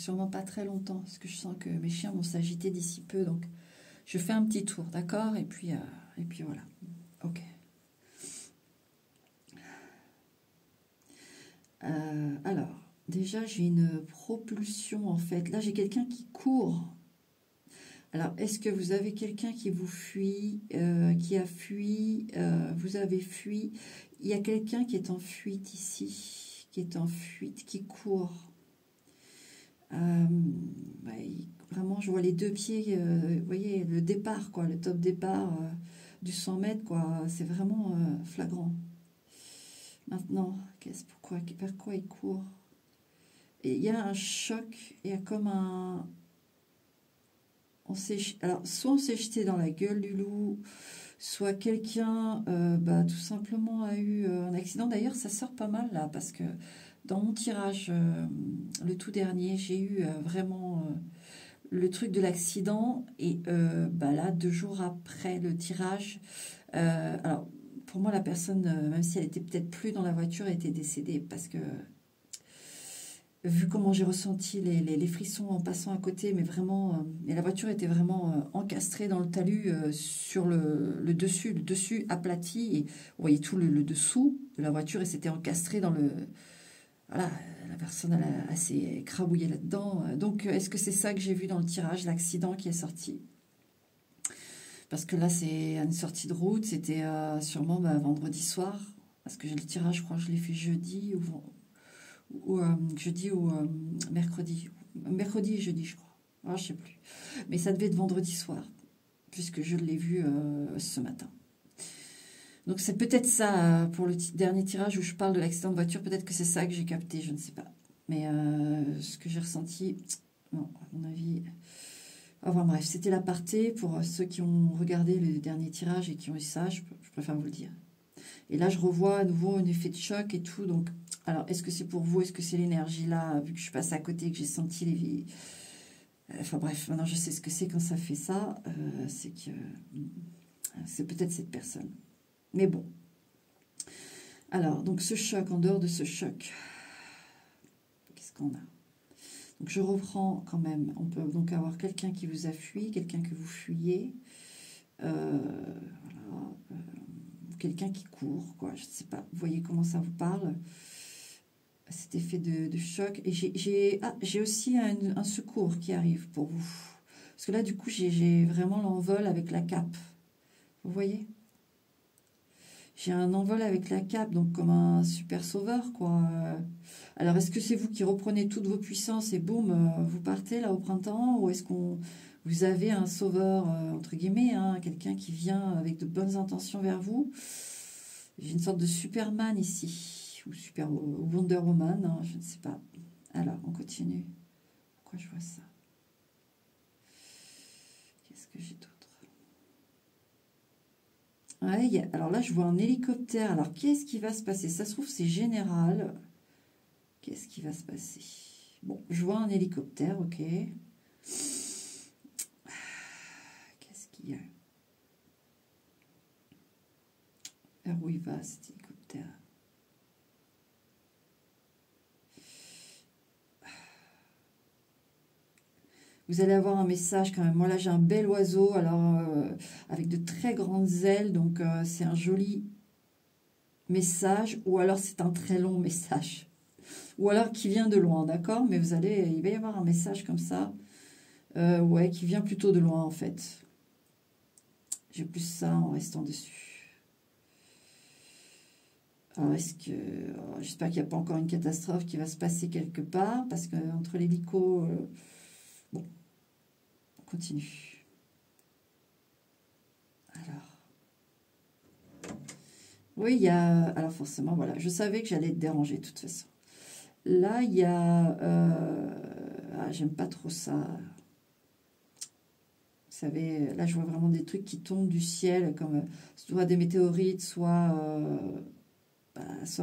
sûrement pas très longtemps, parce que je sens que mes chiens vont s'agiter d'ici peu, donc je fais un petit tour, d'accord? Et puis voilà. Ok. Alors, déjà, j'ai une propulsion, en fait. Là, j'ai quelqu'un qui court. Alors, est-ce que vous avez quelqu'un qui vous fuit, qui a fui, vous avez fui? Il y a quelqu'un qui est en fuite ici, qui est en fuite, qui court. Vraiment, je vois les deux pieds, vous voyez, le départ, quoi, le top départ du 100 mètres, quoi. C'est vraiment flagrant. Maintenant, vers quoi il court? Et il y a un choc, il y a comme un... Alors, soit on s'est jeté dans la gueule du loup, soit quelqu'un, tout simplement a eu un accident. D'ailleurs, ça sort pas mal, là, parce que dans mon tirage, le tout dernier, j'ai eu vraiment le truc de l'accident. Et là, 2 jours après le tirage, alors, pour moi, la personne, même si elle était peut-être plus dans la voiture, elle était décédée, parce que vu comment j'ai ressenti les frissons en passant à côté, mais vraiment, et la voiture était vraiment encastrée dans le talus sur le dessus aplati, et vous voyez tout le dessous de la voiture, et c'était encastré dans le... Voilà, la personne elle a assez écrabouillé là-dedans. Donc, est-ce que c'est ça que j'ai vu dans le tirage, l'accident qui est sorti? Parce que là, c'est une sortie de route, c'était sûrement vendredi soir, parce que le tirage, je crois que je l'ai fait jeudi ou mercredi et jeudi, je crois. Ah, je sais plus. Mais ça devait être vendredi soir, puisque je l'ai vu ce matin. Donc c'est peut-être ça, pour le dernier tirage où je parle de l'accident de voiture, peut-être que c'est ça que j'ai capté, je ne sais pas. Mais ce que j'ai ressenti, non, à mon avis... Enfin bref, c'était l'aparté pour ceux qui ont regardé le dernier tirage et qui ont eu ça, je préfère vous le dire. Et là, je revois à nouveau un effet de choc et tout, donc... Alors, est-ce que c'est pour vous? Est-ce que c'est l'énergie là, vu que je suis passée à côté et que j'ai senti les... Enfin bref, maintenant je sais ce que c'est quand ça fait ça. C'est que c'est peut-être cette personne. Mais bon. Alors, donc ce choc, en dehors de ce choc, qu'est-ce qu'on a? Donc je reprends quand même. On peut donc avoir quelqu'un qui vous a fui, quelqu'un que vous fuyez. Voilà. Quelqu'un qui court, quoi. Je ne sais pas. Vous voyez comment ça vous parle? Cet effet de choc. Et j'ai aussi un secours qui arrive pour vous. Parce que là, du coup, j'ai vraiment l'envol avec la cape. Vous voyez? J'ai un envol avec la cape, donc comme un super sauveur, quoi. Alors, est-ce que c'est vous qui reprenez toutes vos puissances et boum, vous partez là au printemps? Ou est-ce vous avez un sauveur, entre guillemets, hein, quelqu'un qui vient avec de bonnes intentions vers vous? J'ai une sorte de Superman ici. Ou Super Wonder Woman, hein, je ne sais pas. Alors, on continue. Pourquoi je vois ça? Qu'est-ce que j'ai d'autre? Ouais, alors là, je vois un hélicoptère. Alors, qu'est-ce qui va se passer? Ça se trouve, c'est général. Qu'est-ce qui va se passer? Bon, je vois un hélicoptère, ok. Qu'est-ce qu'il y a? Vers où il va, cet hélicoptère? Vous allez avoir un message quand même. Moi, là, j'ai un bel oiseau, alors avec de très grandes ailes. Donc, c'est un joli message. Ou alors, c'est un très long message. Ou alors, qui vient de loin, d'accord? Mais il va y avoir un message comme ça. Ouais, qui vient plutôt de loin, en fait. J'ai plus ça en restant dessus. Alors, j'espère qu'il n'y a pas encore une catastrophe qui va se passer quelque part. Parce que entre l'hélico... bon. Continue. Alors. Oui, il y a... Alors forcément, voilà. Je savais que j'allais être dérangée de toute façon. Là, il y a... j'aime pas trop ça. Vous savez, là, je vois vraiment des trucs qui tombent du ciel, comme soit des météorites, soit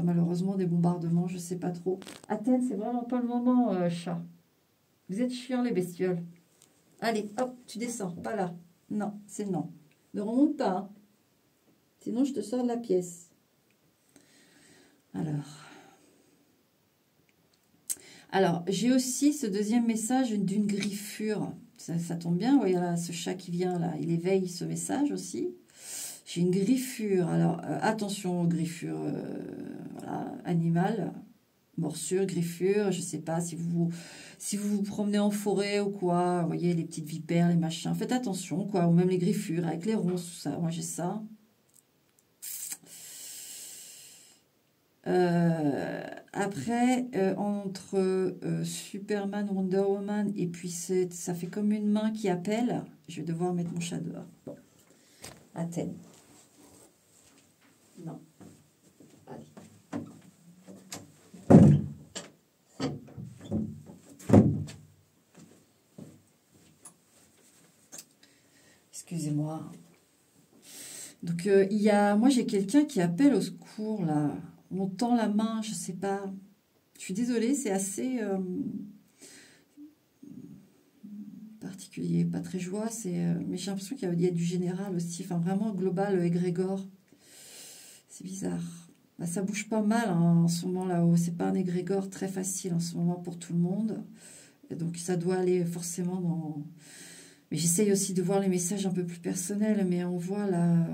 malheureusement des bombardements, je sais pas trop. Athènes, c'est vraiment pas le moment, chat. Vous êtes chiants, les bestioles. Allez, hop, tu descends, pas là. Non, c'est non. Ne remonte pas, hein. Sinon, je te sors de la pièce. Alors, Alors, j'ai aussi ce deuxième message d'une griffure. Ça tombe bien, vous voyez là, ce chat qui vient là, il éveille ce message aussi. J'ai une griffure. Alors, attention aux griffures, voilà, animales, morsures, griffures. Je ne sais pas si vous promenez en forêt ou quoi. Vous voyez les petites vipères, les machins. Faites attention, quoi. Ou même les griffures avec les ronces, tout ça. Moi, j'ai ça. Après, entre Superman, Wonder Woman, et puis ça fait comme une main qui appelle. Je vais devoir mettre mon chat dehors. Bon. Athènes. Non. Allez. Excusez-moi. Donc, moi, j'ai quelqu'un qui appelle au secours, là. On tend la main, je sais pas. Je suis désolée, c'est assez particulier, pas très joie. Mais j'ai l'impression qu'il y a du général aussi. Enfin, vraiment global, égrégore. C'est bizarre. Bah, ça bouge pas mal hein, en ce moment là-haut. C'est pas un égrégore très facile en ce moment pour tout le monde. Et donc, ça doit aller forcément dans... Mais j'essaye aussi de voir les messages un peu plus personnels, mais on voit là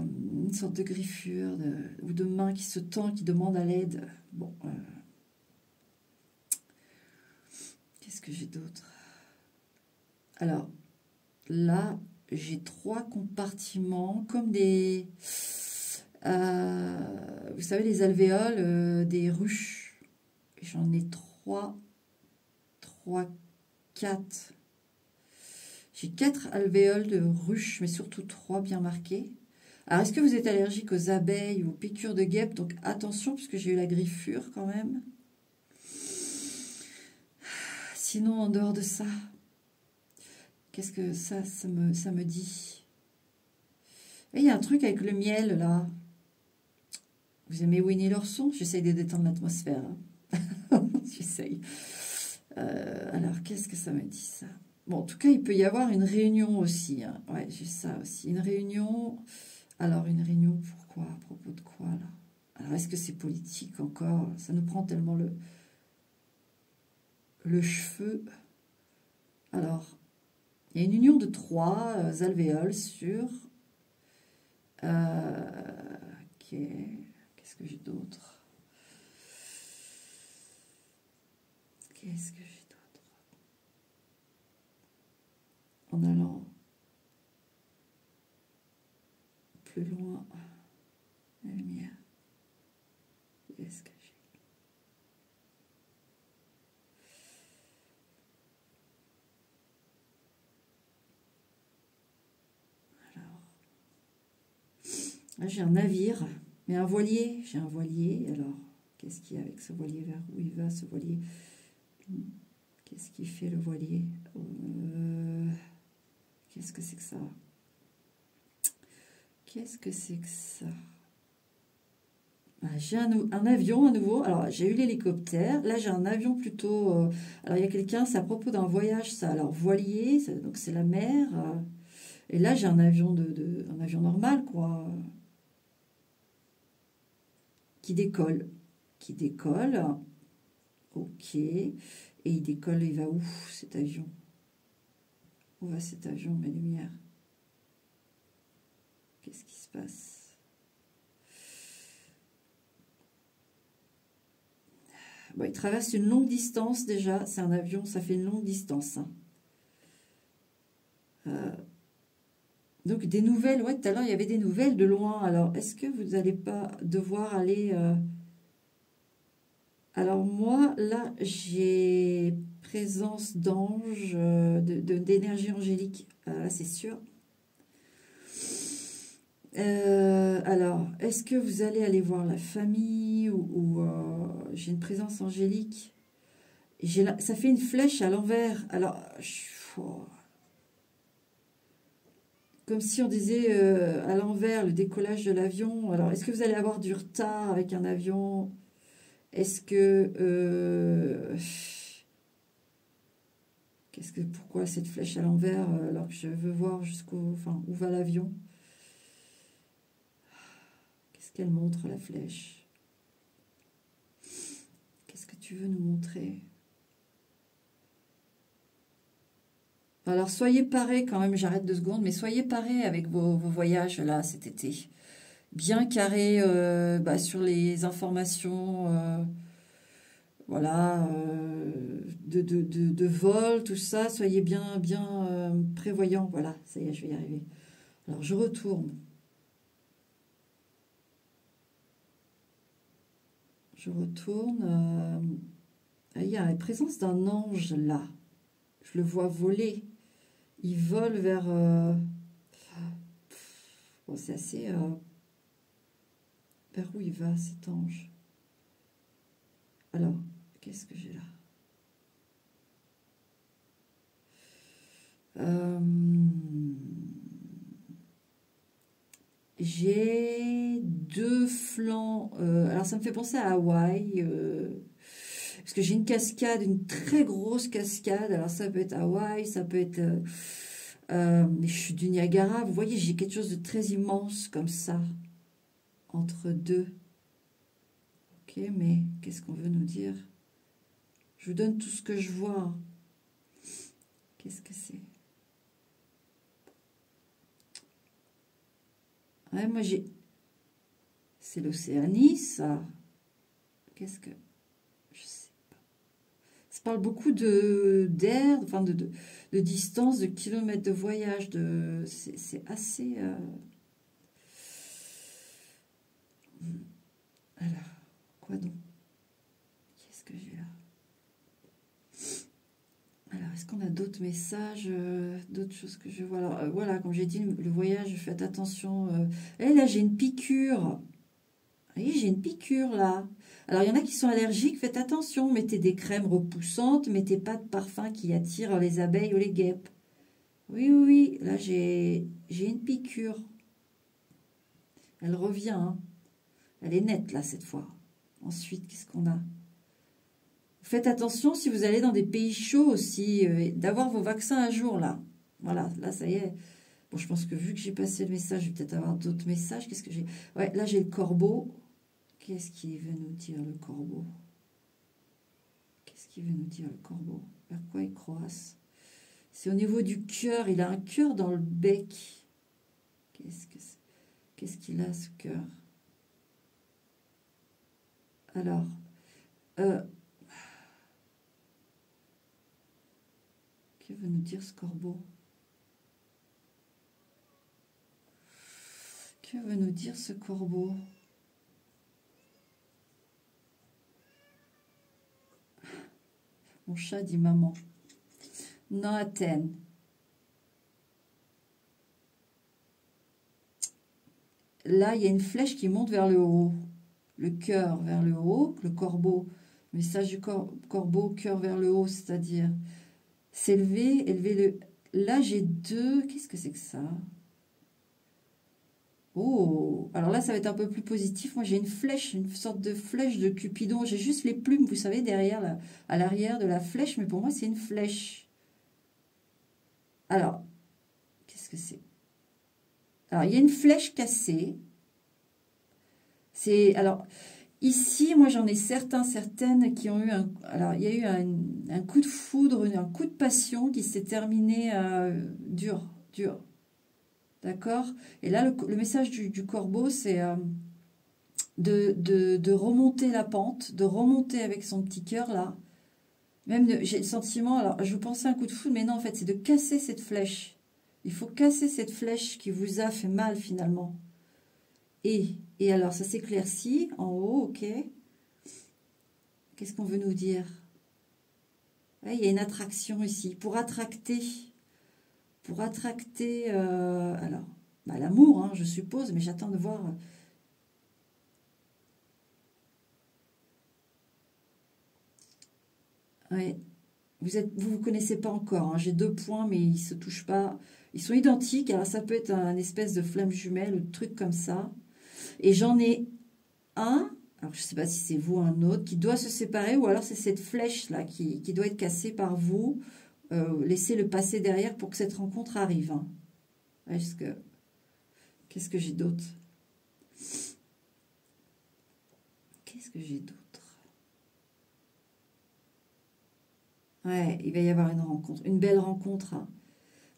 une sorte de griffure ou de main qui se tend, qui demande à l'aide. Bon, qu'est-ce que j'ai d'autre? Alors, là, j'ai 3 compartiments, comme des... vous savez, les alvéoles des ruches. J'en ai 3, 4... J'ai 4 alvéoles de ruches, mais surtout 3 bien marqués. Alors, est-ce que vous êtes allergique aux abeilles ou aux piqûres de guêpes? Donc, attention, puisque j'ai eu la griffure quand même. Sinon, en dehors de ça, qu'est-ce que ça me dit? Et il y a un truc avec le miel, là. Vous aimez Winnie l'ourson? J'essaye de détendre l'atmosphère. Hein. J'essaye. Alors, qu'est-ce que ça me dit, ça? Bon, en tout cas, il peut y avoir une réunion aussi. Hein. Ouais, j'ai ça aussi. Une réunion. Alors, une réunion, pourquoi? À propos de quoi, là? Alors, est-ce que c'est politique encore? Ça nous prend tellement le cheveu. Alors, il y a une union de 3 alvéoles sur... Qu'est-ce que j'ai d'autre? Qu'est-ce que j'ai d'autre? En allant plus loin, la lumière. Qu'est-ce que j'ai? Alors, là j'ai un navire, mais un voilier. J'ai un voilier. Alors, qu'est-ce qu'il y a avec ce voilier? Vers où il va ce voilier? Qu'est-ce qu'il fait le voilier? Qu'est-ce que c'est que ça? Qu'est-ce que c'est que ça? J'ai un avion à nouveau. Alors, j'ai eu l'hélicoptère. Là, j'ai un avion plutôt... alors, il y a quelqu'un, c'est à propos d'un voyage, ça. Alors, voilier, donc c'est la mer. Et là, j'ai un avion un avion normal, quoi. Qui décolle. Qui décolle. Ok. Et il décolle, il va où, cet avion? Où va cet avion, mes lumières? Qu'est-ce qui se passe? Bon, il traverse une longue distance déjà. C'est un avion, ça fait une longue distance. Hein. Donc des nouvelles, ouais, tout à l'heure il y avait des nouvelles de loin. Alors, est-ce que vous n'allez pas devoir aller... Alors moi, là, j'ai présence d'anges, d'énergie angélique, là c'est sûr. Alors, est-ce que vous allez aller voir la famille ou j'ai une présence angélique? Ça fait une flèche à l'envers. Alors, comme si on disait à l'envers le décollage de l'avion. Alors, est-ce que vous allez avoir du retard avec un avion? Est-ce que... pourquoi cette flèche à l'envers alors que je veux voir enfin, où va l'avion? Qu'est-ce qu'elle montre, la flèche? Qu'est-ce que tu veux nous montrer? Alors, soyez parés quand même, j'arrête 2 secondes, mais soyez parés avec vos voyages là cet été. Bien carré sur les informations, voilà, de vol, tout ça. Soyez bien prévoyants. Voilà, ça y est, je vais y arriver. Alors, je retourne. Je retourne. Il y a la présence d'un ange là. Je le vois voler. Il vole vers... bon, c'est assez... vers où il va cet ange? Alors, qu'est-ce que j'ai là? J'ai 2 flancs. Alors, ça me fait penser à Hawaï. Parce que j'ai une cascade, une très grosse cascade. Alors, ça peut être Hawaï, ça peut être les chutes du Niagara. Vous voyez, j'ai quelque chose de très immense comme ça, entre deux. Ok, mais qu'est-ce qu'on veut nous dire? Je vous donne tout ce que je vois. Qu'est-ce que c'est? Ouais, moi j'ai... C'est l'Océanie, ça. Qu'est-ce que... Je sais pas. Ça parle beaucoup d'air, enfin de distance, de kilomètres de voyage. C'est assez... Alors, quoi donc? Qu'est-ce que j'ai là? Alors, est-ce qu'on a d'autres messages, d'autres choses que je vois? Alors, voilà, comme j'ai dit, le voyage, faites attention. Et là, j'ai une piqûre. Oui, j'ai une piqûre, là. Alors, il y en a qui sont allergiques, faites attention. Mettez des crèmes repoussantes, mettez pas de parfum qui attire les abeilles ou les guêpes. Oui, oui, oui, là, j'ai une piqûre. Elle revient, hein. Elle est nette, là, cette fois. Ensuite, qu'est-ce qu'on a? Faites attention si vous allez dans des pays chauds aussi, d'avoir vos vaccins à jour là. Voilà, là ça y est. Bon, je pense que vu que j'ai passé le message, je vais peut-être avoir d'autres messages. Qu'est-ce que j'ai? Ouais, là j'ai le corbeau. Qu'est-ce qu'il veut nous dire le corbeau? Qu'est-ce qu'il veut nous dire le corbeau? Vers quoi il croise? C'est au niveau du cœur. Il a un cœur dans le bec. Qu'est-ce qu'il a ce cœur? Alors, que veut nous dire ce corbeau? Que veut nous dire ce corbeau? Mon chat dit maman. Non, Athènes. Là, il y a une flèche qui monte vers le haut. Le cœur vers le haut, le corbeau. Message du corbeau, cœur vers le haut, c'est-à-dire s'élever, élever le... Là, j'ai deux... Qu'est-ce que c'est que ça? Oh, alors là, ça va être un peu plus positif. Moi, j'ai une flèche, une sorte de flèche de Cupidon. J'ai juste les plumes, vous savez, derrière, à l'arrière de la flèche, mais pour moi, c'est une flèche. Alors, qu'est-ce que c'est? Alors, il y a une flèche cassée. Alors, ici, moi, j'en ai certaines qui ont eu alors, il y a eu un coup de foudre, un coup de passion qui s'est terminé dur. D'accord? Et là, le message du corbeau, c'est de remonter la pente, de remonter avec son petit cœur, là. Même, j'ai le sentiment, alors, je pensais à un coup de foudre, mais non, en fait, c'est de casser cette flèche. Il faut casser cette flèche qui vous a fait mal, finalement. Et alors, ça s'éclaircit en haut, ok. Qu'est-ce qu'on veut nous dire? Ouais, il y a une attraction ici. Pour attracter alors, bah, l'amour, hein, je suppose, mais j'attends de voir. Ouais, vous connaissez pas encore, hein. J'ai 2 points, mais ils se touchent pas. Ils sont identiques, alors ça peut être un espèce de flamme jumelle ou de truc comme ça. Et j'en ai un, alors je sais pas si c'est vous ou un autre, qui doit se séparer, ou alors c'est cette flèche-là qui doit être cassée par vous. Laissez-le passer derrière pour que cette rencontre arrive, hein. Qu'est-ce que j'ai d'autre? Qu'est-ce que j'ai d'autre? Ouais, il va y avoir une rencontre, une belle rencontre, hein.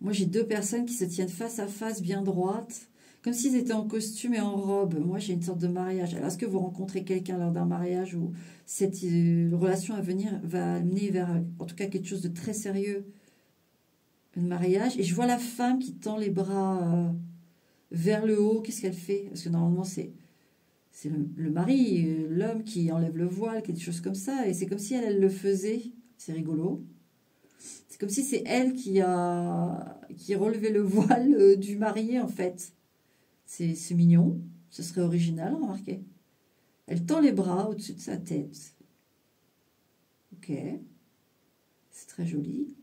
Moi, j'ai deux personnes qui se tiennent face à face, bien droites, comme s'ils étaient en costume et en robe. Moi, j'ai une sorte de mariage. Alors, est-ce que vous rencontrez quelqu'un lors d'un mariage où cette relation à venir va amener vers, en tout cas, quelque chose de très sérieux, un mariage? Et je vois la femme qui tend les bras vers le haut. Qu'est-ce qu'elle fait? Parce que normalement, c'est le mari, l'homme qui enlève le voile, quelque chose comme ça. Et c'est comme si elle le faisait. C'est rigolo. C'est comme si c'est elle qui relevait le voile du marié, en fait. C'est mignon. Ce serait original, remarquez. Elle tend les bras au-dessus de sa tête. Ok. C'est très joli.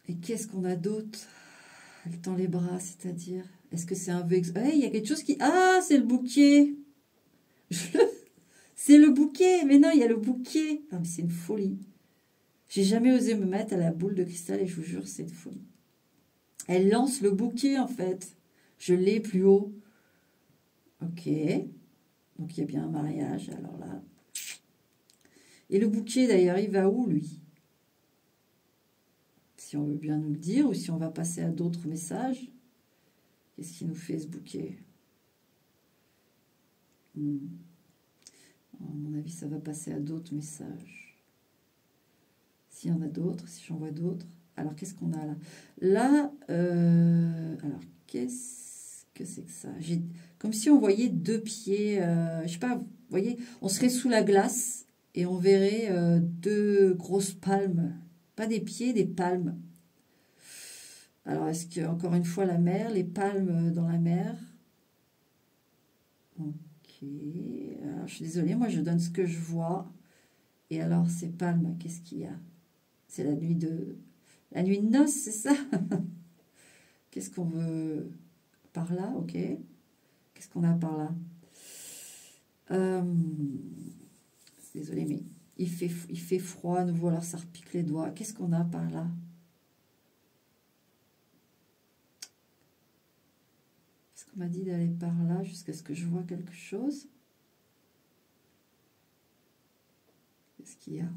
Et qu'est-ce qu'on a d'autre? Elle tend les bras, c'est-à-dire... Est-ce que c'est un vœu... il y a quelque chose qui... Ah, c'est le bouquet. C'est le bouquet. Mais non, il y a le bouquet. Ah, mais c'est une folie. J'ai jamais osé me mettre à la boule de cristal et je vous jure, c'est une folie. Elle lance le bouquet, en fait. Je l'ai plus haut. Ok. Donc, il y a bien un mariage, alors là. Et le bouquet, d'ailleurs, il va où, lui? Si on veut bien nous le dire, ou si on va passer à d'autres messages. Qu'est-ce qui nous fait, ce bouquet? À mon avis, ça va passer à d'autres messages. S'il y en a d'autres, si j'en vois d'autres. Alors, qu'est-ce qu'on a là? Là, alors, qu'est-ce que c'est que ça? Comme si on voyait deux pieds, je sais pas, vous voyez, on serait sous la glace et on verrait deux grosses palmes. Pas des pieds, des palmes. Alors, est-ce que, encore une fois, la mer, les palmes dans la mer? Ok. Alors, je suis désolée, moi, je donne ce que je vois. Et alors, ces palmes, qu'est-ce qu'il y a? C'est la nuit de... La nuit de noces, c'est ça? Qu'est-ce qu'on veut par là? Ok. Qu'est-ce qu'on a par là? Désolée, mais il fait froid à nouveau, alors ça repique les doigts. Qu'est-ce qu'on a par là? Est-ce qu'on m'a dit d'aller par là jusqu'à ce que je vois quelque chose? Qu'est-ce qu'il y a?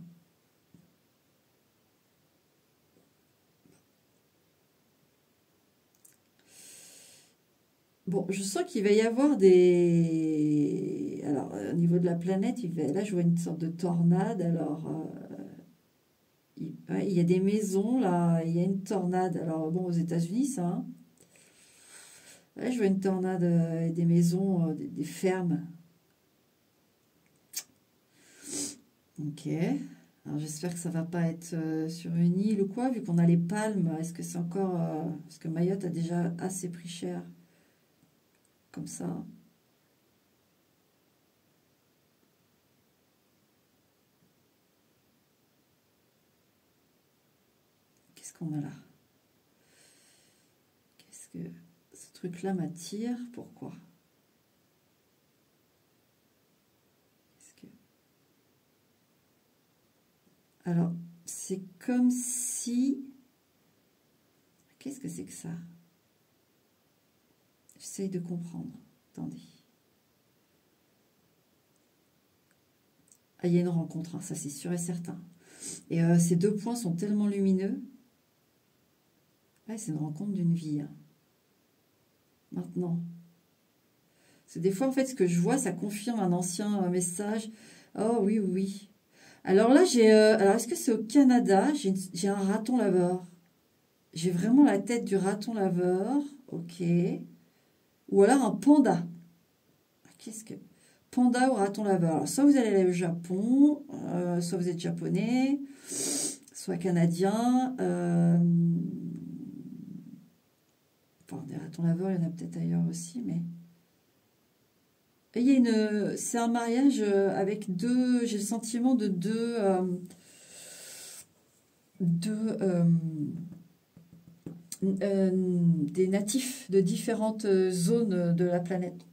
Bon, je sens qu'il va y avoir des... Alors, au niveau de la planète, là, je vois une sorte de tornade. Alors, il y a des maisons, là. Il y a une tornade. Alors, bon, aux États-Unis, ça. Hein. Là, je vois une tornade des maisons, des fermes. Ok. Alors, j'espère que ça va pas être sur une île ou quoi, vu qu'on a les palmes. Est-ce que c'est encore... parce que Mayotte a déjà assez pris cher. Comme ça. Qu'est-ce qu'on a là? Qu'est-ce que ce truc-là m'attire? Pourquoi? Alors, c'est comme si... Qu'est-ce que c'est que ça? J'essaye de comprendre. Attendez. Ah, il y a une rencontre, hein, ça c'est sûr et certain. Et ces deux points sont tellement lumineux. Ouais, c'est une rencontre d'une vie. Hein. Maintenant. Parce que des fois, en fait, ce que je vois, ça confirme un ancien message. Oh oui, oui, oui. Alors là, alors, est-ce que c'est au Canada? J'ai un raton laveur. J'ai vraiment la tête du raton laveur. Ok. Ou alors un panda. Qu'est-ce que... Panda ou raton laveur. Alors, soit vous allez aller au Japon, soit vous êtes japonais, soit canadien. Bon, des ratons laveurs, il y en a peut-être ailleurs aussi, mais... Et il y a c'est un mariage avec deux... J'ai le sentiment de des natifs de différentes zones de la planète.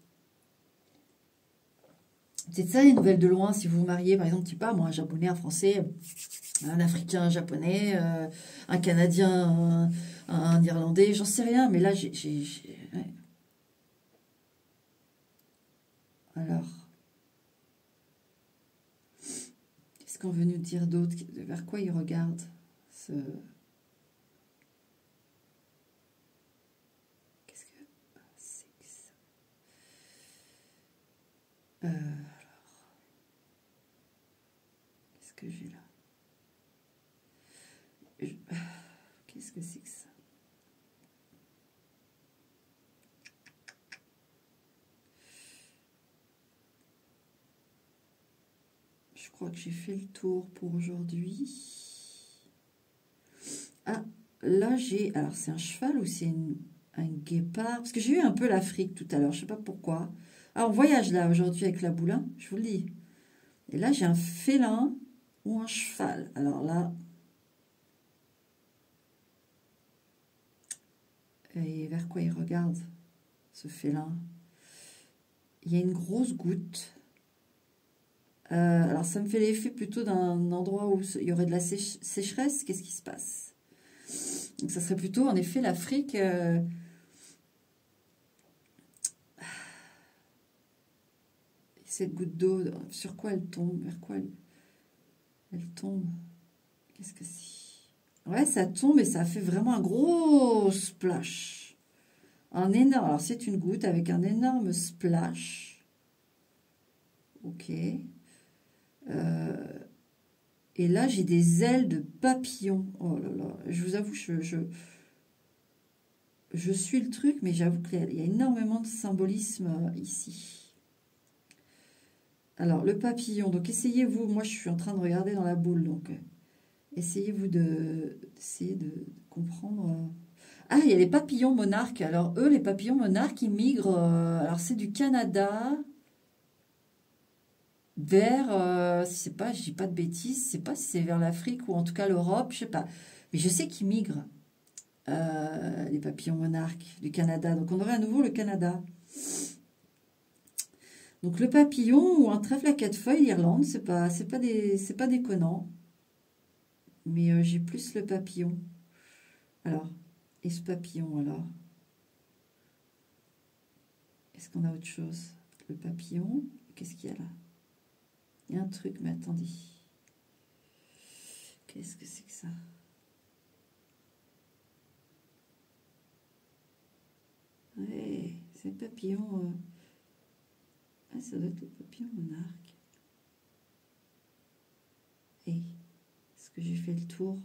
C'est ça les nouvelles de loin, si vous vous mariez, par exemple, je sais pas, moi, un japonais, un français, un africain, un japonais, un canadien, un irlandais, j'en sais rien, mais là, ouais. Alors, qu'est-ce qu'on veut nous dire d'autre? Vers quoi il regarde? Qu'est-ce que c'est que ça? Alors, qu'est-ce que j'ai là? Qu'est-ce que c'est que ça? Je crois que j'ai fait le tour pour aujourd'hui. Ah, là j'ai... Alors c'est un cheval ou c'est un guépard? Parce que j'ai eu un peu l'Afrique tout à l'heure, je ne sais pas pourquoi. Ah, on voyage là aujourd'hui avec la boule, je vous le dis. Et là j'ai un félin ou un cheval. Alors là... Et vers quoi il regarde, ce félin? Il y a une grosse goutte. Alors, ça me fait l'effet plutôt d'un endroit où il y aurait de la sécheresse. Qu'est-ce qui se passe? Donc, ça serait plutôt, en effet, l'Afrique. Cette goutte d'eau, sur quoi elle tombe? Vers quoi elle tombe? Qu'est-ce que c'est? Ouais, ça tombe et ça fait vraiment un gros splash. Un énorme... Alors, c'est une goutte avec un énorme splash. Ok. Et là, j'ai des ailes de papillon. Oh là là, je vous avoue, je suis le truc, mais j'avoue qu'il y a énormément de symbolisme ici. Alors, le papillon, donc essayez-vous, moi je suis en train de regarder dans la boule, donc essayez-vous d'essayer de comprendre. Ah, il y a les papillons monarques. Alors, eux, les papillons monarques, ils migrent, alors c'est du Canada vers, je sais pas, je dis pas de bêtises, je sais pas si c'est vers l'Afrique ou en tout cas l'Europe, je sais pas. Mais je sais qu'ils migrent, les papillons monarques du Canada. Donc on aurait à nouveau le Canada. Donc le papillon ou un trèfle à quatre feuilles, l'Irlande, c'est pas déconnant. Mais j'ai plus le papillon. Alors, et ce papillon alors? Est-ce qu'on a autre chose? Le papillon, qu'est-ce qu'il y a là? Il y a un truc, mais attendez. Qu'est-ce que c'est que ça? Ouais, c'est le papillon. Ah, ça doit être le papillon monarque. Et est-ce que j'ai fait le tour?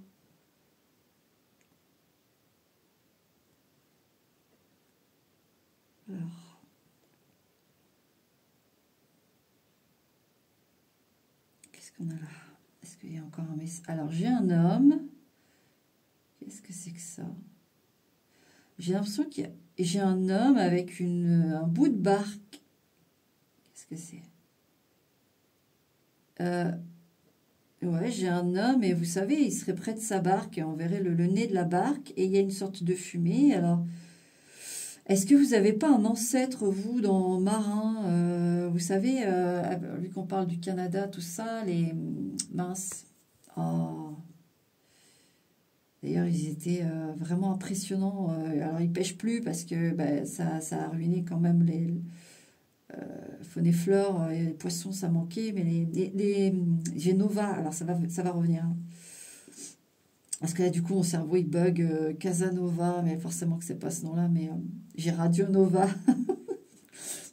Alors, qu'est-ce qu'on a là? Est-ce qu'il y a encore un message? Alors, j'ai un homme. Qu'est-ce que c'est que ça? J'ai l'impression j'ai un homme avec un bout de barque. Qu'est-ce que c'est? Ouais, j'ai un homme et vous savez, il serait près de sa barque et on verrait le nez de la barque et il y a une sorte de fumée. Alors, est-ce que vous n'avez pas un ancêtre, vous, dans marin? Vous savez, vu qu'on parle du Canada, tout ça, les minces. Oh. D'ailleurs, ils étaient vraiment impressionnants. Alors, ils pêchent plus parce que ça a ruiné quand même les faune et flore. Les poissons, ça manquait, mais les Genova, alors ça va revenir. Hein. Parce que là, du coup, mon cerveau, il bug Casanova, mais forcément que c'est pas ce nom-là, mais j'ai Radio Nova.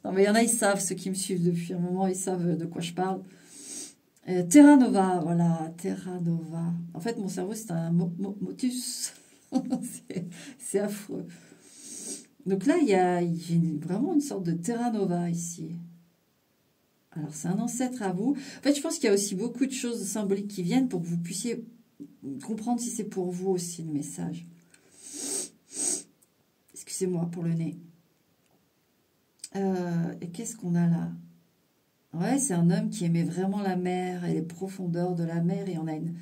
Non, mais il y en a, ils savent, ceux qui me suivent depuis un moment, ils savent de quoi je parle. Terra Nova, voilà, Terra Nova. En fait, mon cerveau, c'est un motus. C'est affreux. Donc là, j'ai vraiment une sorte de Terra Nova ici. Alors, c'est un ancêtre à vous. En fait, je pense qu'il y a aussi beaucoup de choses symboliques qui viennent pour que vous puissiez comprendre si c'est pour vous aussi le message. Excusez-moi pour le nez. Et qu'est-ce qu'on a là? Ouais, c'est un homme qui aimait vraiment la mer et les profondeurs de la mer. Et on a une...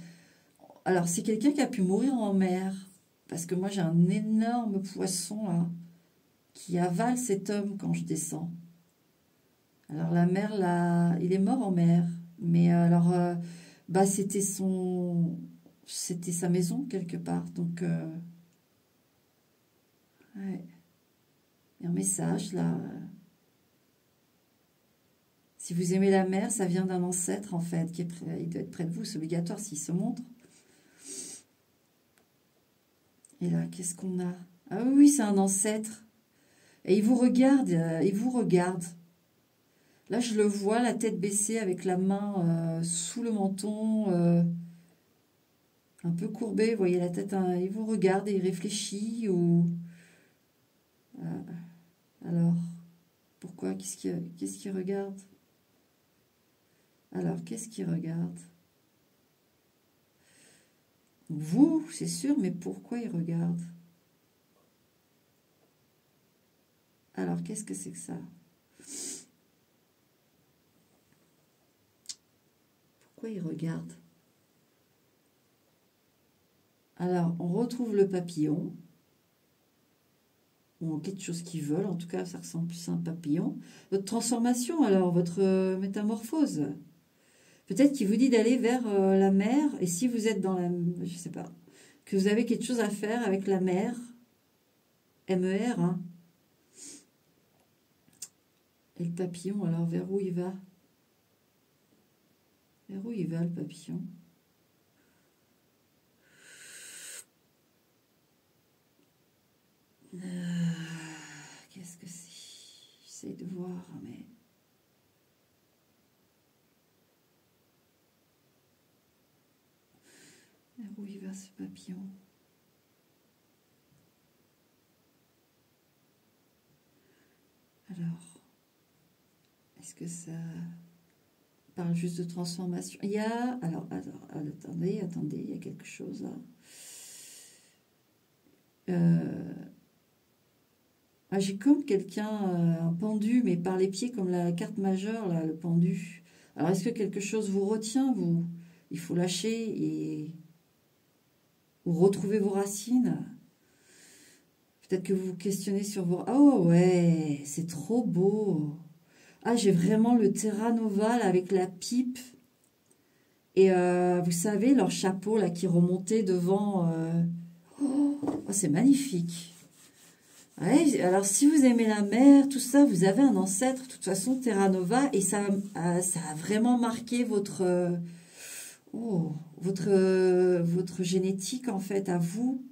Alors, c'est quelqu'un qui a pu mourir en mer. Parce que moi, j'ai un énorme poisson là qui avale cet homme quand je descends. Alors, la mer, là, il est mort en mer. Mais alors, c'était sa maison quelque part. Donc, ouais. Il y a un message là. Si vous aimez la mer, ça vient d'un ancêtre en fait, il doit être près de vous, c'est obligatoire s'il se montre. Et là, qu'est-ce qu'on a? Ah oui, c'est un ancêtre. Et il vous regarde, il vous regarde. Là, je le vois, la tête baissée avec la main sous le menton, un peu courbée. Vous voyez la tête, hein, il vous regarde et il réfléchit. Ou alors, pourquoi? Qu'est-ce qu'il regarde? Alors, qu'est-ce qu'il regarde? Vous, c'est sûr, mais pourquoi il regarde? Alors, qu'est-ce que c'est que ça? Pourquoi il regarde? Alors, on retrouve le papillon. Ou quelque chose qui vole, en tout cas, ça ressemble plus à un papillon. Votre transformation, alors, votre métamorphose. Peut-être qu'il vous dit d'aller vers la mer, et si vous êtes dans la... Je sais pas. Que vous avez quelque chose à faire avec la mer. MER, hein. Et le papillon, alors, vers où il va? Vers où il va, le papillon? Qu'est-ce que c'est? J'essaie de voir, mais... Vers où il va, ce papillon? Alors, est-ce que ça parle juste de transformation? Il y a... Alors, attendez, il y a quelque chose là. J'ai comme quelqu'un, un pendu, mais par les pieds, comme la carte majeure, là, le pendu. Alors, est-ce que quelque chose vous retient, vous? Il faut lâcher et ou retrouver vos racines. Peut-être que vous vous questionnez sur vos... Oh ouais, c'est trop beau. Ah, j'ai vraiment le Terra Nova là, avec la pipe. Et vous savez, leur chapeau là qui remontait devant... Oh, c'est magnifique. Ouais, alors, si vous aimez la mer, tout ça, vous avez un ancêtre, de toute façon, Terra Nova, et ça a vraiment marqué votre génétique, en fait, à vous.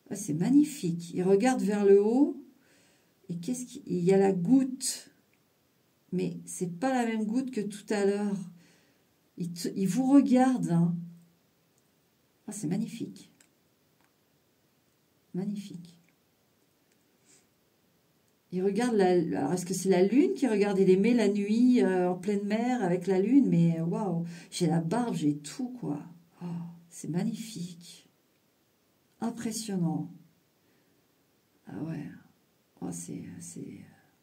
Ah, c'est magnifique. Il regarde vers le haut, et il y a la goutte, mais c'est pas la même goutte que tout à l'heure. Il vous regarde, hein. Ah, c'est magnifique. Magnifique. Il regarde alors, est-ce que c'est la lune qui regarde? Il aimait la nuit en pleine mer avec la lune, mais waouh, j'ai la barbe, j'ai tout, quoi. Oh, c'est magnifique. Impressionnant. Ah ouais. Oh,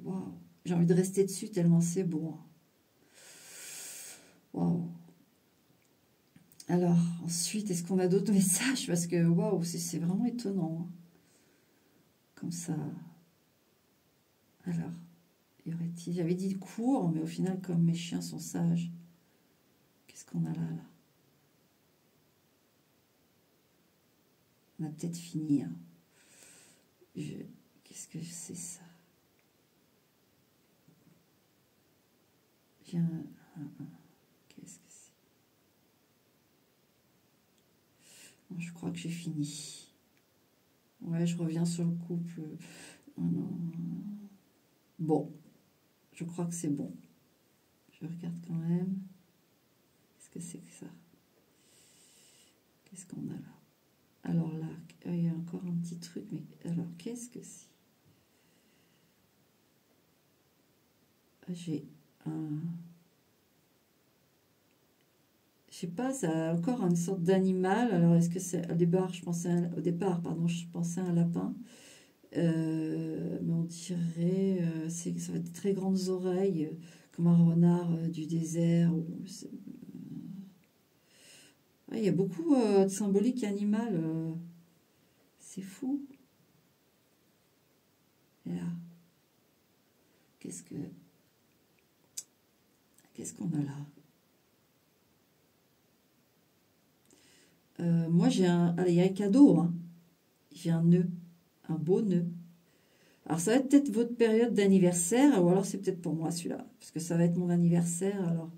waouh. J'ai envie de rester dessus tellement c'est beau. Waouh. Alors, ensuite, est-ce qu'on a d'autres messages? Parce que waouh, c'est vraiment étonnant. Comme ça. Alors, y aurait-il... J'avais dit court, mais au final, comme mes chiens sont sages. Qu'est-ce qu'on a là? On a peut-être fini. Hein. Qu'est-ce que c'est ça? J'ai Qu'est-ce que c'est? Non, je crois que j'ai fini. Ouais, je reviens sur le couple. Oh non. Bon, je crois que c'est bon. Je regarde quand même. Qu'est-ce que c'est que ça? Qu'est-ce qu'on a là? Alors là, il y a encore un petit truc, mais alors qu'est-ce que c'est? J'ai un... Je sais pas, ça a encore une sorte d'animal. Alors est-ce que c'est... Au départ, je pensais à un lapin. Mais on dirait... ça va être très grandes oreilles, comme un renard du désert. Il y a beaucoup de symbolique animale. C'est fou. Et là, qu'est-ce qu'on a là? Moi, il y a un cadeau. Hein. J'ai un nœud, un beau nœud. Alors, ça va être peut-être votre période d'anniversaire, ou alors c'est peut-être pour moi celui-là, parce que ça va être mon anniversaire. Alors,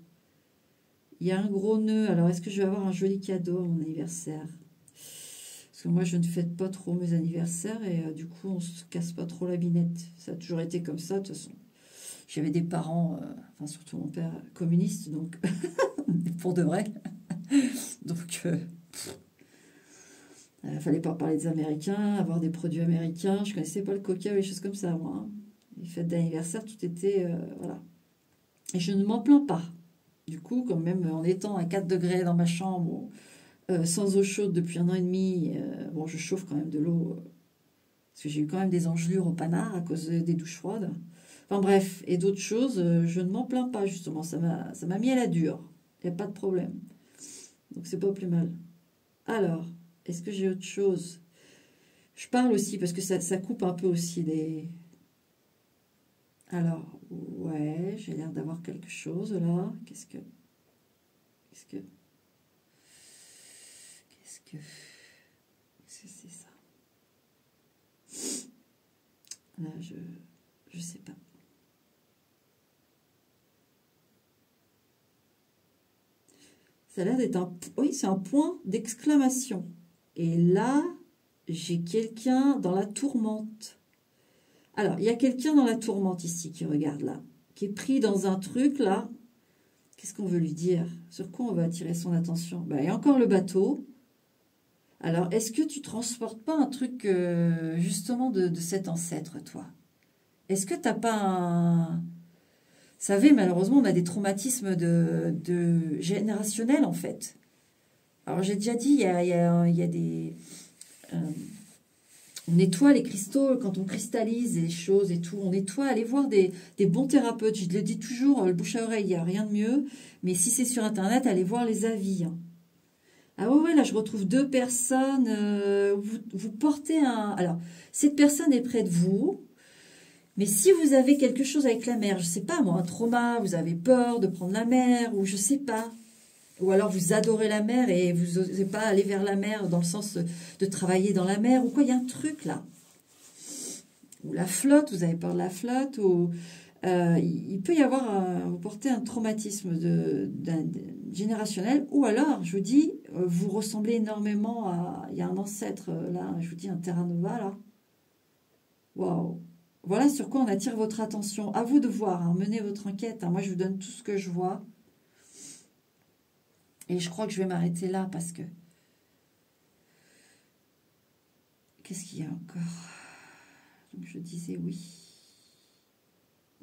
il y a un gros nœud. Alors, est-ce que je vais avoir un joli cadeau à mon anniversaire? Parce que moi, je ne fête pas trop mes anniversaires et du coup, on se casse pas trop la binette. Ça a toujours été comme ça, de toute façon. J'avais des parents, enfin surtout mon père, communiste, donc pour de vrai. Donc, fallait pas parler des Américains, avoir des produits américains. Je connaissais pas le coca ou les choses comme ça, moi. Hein. Les fêtes d'anniversaire, tout était... voilà. Et je ne m'en plains pas. Du coup, quand même, en étant à 4 degrés dans ma chambre, sans eau chaude depuis 1 an et demi, bon, je chauffe quand même de l'eau, parce que j'ai eu quand même des engelures au panard à cause des douches froides. Enfin bref, et d'autres choses, je ne m'en plains pas, justement. Ça m'a mis à la dure. Il n'y a pas de problème. Donc, c'est pas plus mal. Alors, est-ce que j'ai autre chose? Je parle aussi, parce que ça coupe un peu aussi les... Alors, ouais, j'ai l'air d'avoir quelque chose là. Qu'est-ce que c'est ça? Là, je sais pas. Ça a l'air d'être un... Oui, c'est un point d'exclamation. Et là, j'ai quelqu'un dans la tourmente. Alors, il y a quelqu'un dans la tourmente ici qui regarde là, qui est pris dans un truc là. Qu'est-ce qu'on veut lui dire? Sur quoi on va attirer son attention? Ben, il y a encore le bateau. Alors, est-ce que tu transportes pas un truc justement de cet ancêtre, toi? Est-ce que t'as pas un... Vous savez, malheureusement, on a des traumatismes de générationnels, en fait. Alors, j'ai déjà dit, il y a des... on nettoie les cristaux quand on cristallise les choses et tout. On nettoie, allez voir des bons thérapeutes. Je le dis toujours, le bouche à oreille, il n'y a rien de mieux. Mais si c'est sur Internet, allez voir les avis. Hein. Ah ouais, là, je retrouve 2 personnes. Vous portez un... Alors, cette personne est près de vous. Mais si vous avez quelque chose avec la mer, je sais pas moi, un trauma, vous avez peur de prendre la mer, ou je sais pas. Ou alors vous adorez la mer et vous n'osez pas aller vers la mer dans le sens de travailler dans la mer, ou quoi, il y a un truc là. Ou la flotte, vous avez peur de la flotte, ou il peut y avoir, vous portez un traumatisme générationnel, ou alors, je vous dis, vous ressemblez énormément à... Il y a un ancêtre là, je vous dis, un Terra Nova là. Waouh! Voilà sur quoi on attire votre attention. À vous de voir, hein, menez votre enquête. Hein. Moi, je vous donne tout ce que je vois. Et je crois que je vais m'arrêter là parce que... Qu'est-ce qu'il y a encore? Donc, je disais oui.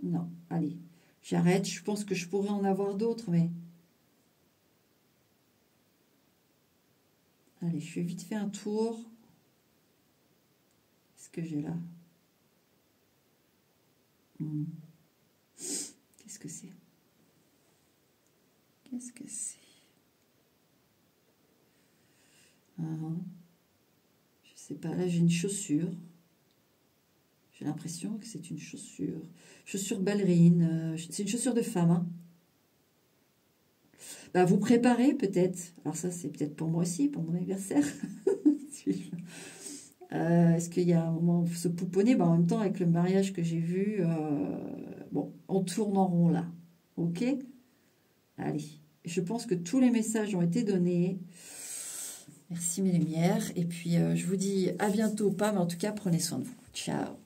Non, allez, j'arrête. Je pense que je pourrais en avoir d'autres, mais... Allez, je fais vite fait un tour. Qu'est-ce que j'ai là? Qu'est-ce que c'est? Qu'est-ce que c'est? Je sais pas, là j'ai une chaussure. J'ai l'impression que c'est une chaussure. Chaussure ballerine. C'est une chaussure de femme. Hein. Bah, vous préparez peut-être. Alors ça, c'est peut-être pour moi aussi, pour mon anniversaire. Est-ce qu'il y a un moment où se pouponner? Bah, en même temps, avec le mariage que j'ai vu, bon, on tourne en rond là. Ok? Allez. Je pense que tous les messages ont été donnés. Merci mes lumières. Et puis, je vous dis à bientôt, pas, mais en tout cas, prenez soin de vous. Ciao.